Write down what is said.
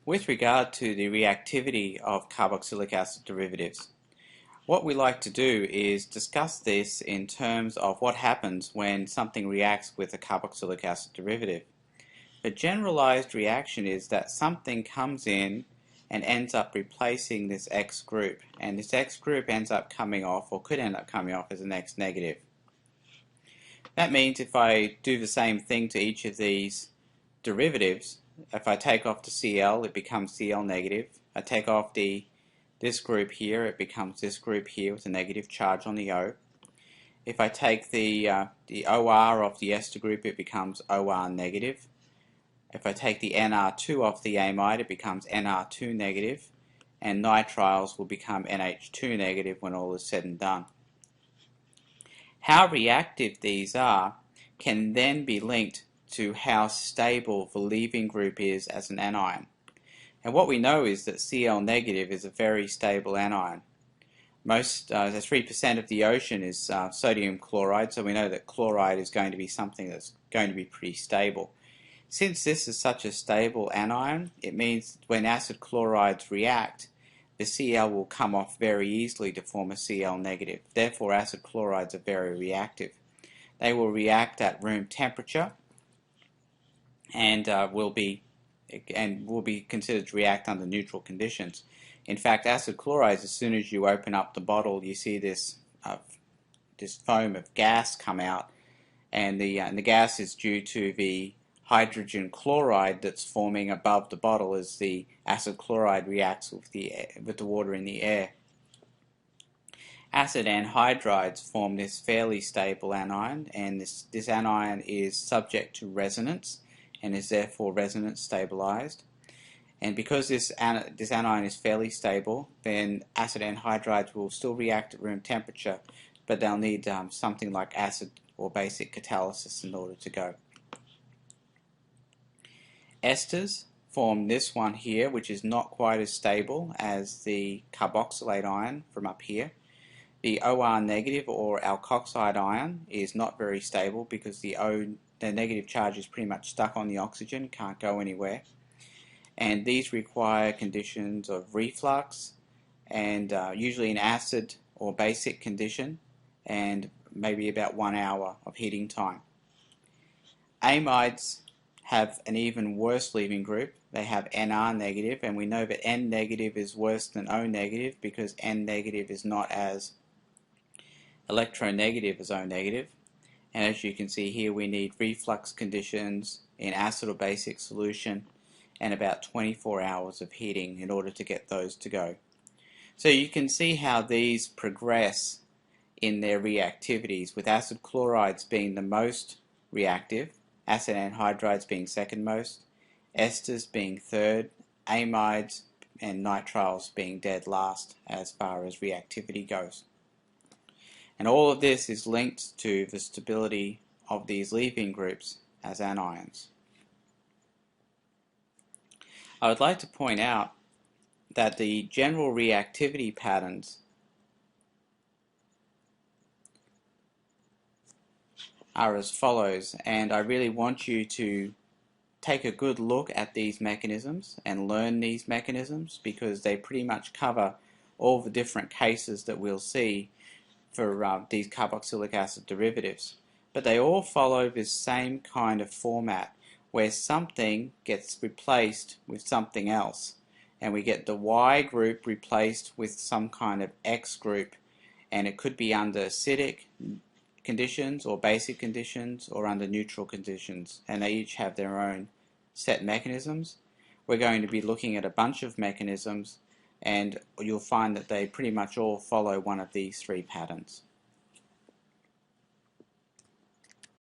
With regard to the reactivity of carboxylic acid derivatives, what we like to do is discuss this in terms of what happens when something reacts with a carboxylic acid derivative. A generalized reaction is that something comes in and ends up replacing this X group, and this X group ends up coming off, or could end up coming off, as an X negative. That means if I do the same thing to each of these derivatives, if I take off the Cl, it becomes Cl negative. I take off this group here, it becomes this group here with a negative charge on the O. If I take the OR of the ester group, it becomes OR negative. If I take the NR2 off the amide, it becomes NR2 negative, and nitriles will become NH2 negative when all is said and done. How reactive these are can then be linked to how stable the leaving group is as an anion. And what we know is that Cl negative is a very stable anion. 3% of the ocean is sodium chloride, so we know that chloride is going to be something that's going to be pretty stable. Since this is such a stable anion, it means when acid chlorides react, the Cl will come off very easily to form a Cl negative. Therefore, acid chlorides are very reactive. They will react at room temperature and will be considered to react under neutral conditions. In fact, acid chlorides, as soon as you open up the bottle, you see this foam of gas come out, and the gas is due to the hydrogen chloride that's forming above the bottle as the acid chloride reacts with the water in the air. Acid anhydrides form this fairly stable anion, and this anion is subject to resonance and is therefore resonance stabilized. And because this anion is fairly stable, then acid anhydrides will still react at room temperature, but they'll need something like acid or basic catalysis in order to go. Esters form this one here, which is not quite as stable as the carboxylate ion from up here. The OR negative or alkoxide ion is not very stable because the negative charge is pretty much stuck on the oxygen, can't go anywhere. And these require conditions of reflux and usually an acid or basic condition and maybe about 1 hour of heating time. Amides have an even worse leaving group. They have NR negative, and we know that N negative is worse than O negative because N negative is not as electronegative as O negative. And as you can see here, we need reflux conditions in acid or basic solution and about 24 hours of heating in order to get those to go. So you can see how these progress in their reactivities, with acid chlorides being the most reactive, acid anhydrides being second most, esters being third, amides and nitriles being dead last as far as reactivity goes. And all of this is linked to the stability of these leaving groups as anions. I would like to point out that the general reactivity patterns are as follows, and I really want you to take a good look at these mechanisms and learn these mechanisms because they pretty much cover all the different cases that we'll see for these carboxylic acid derivatives. But they all follow this same kind of format where something gets replaced with something else, and we get the Y group replaced with some kind of X group, and it could be under acidic conditions or basic conditions or under neutral conditions, and they each have their own set mechanisms. We're going to be looking at a bunch of mechanisms, and you'll find that they pretty much all follow one of these three patterns.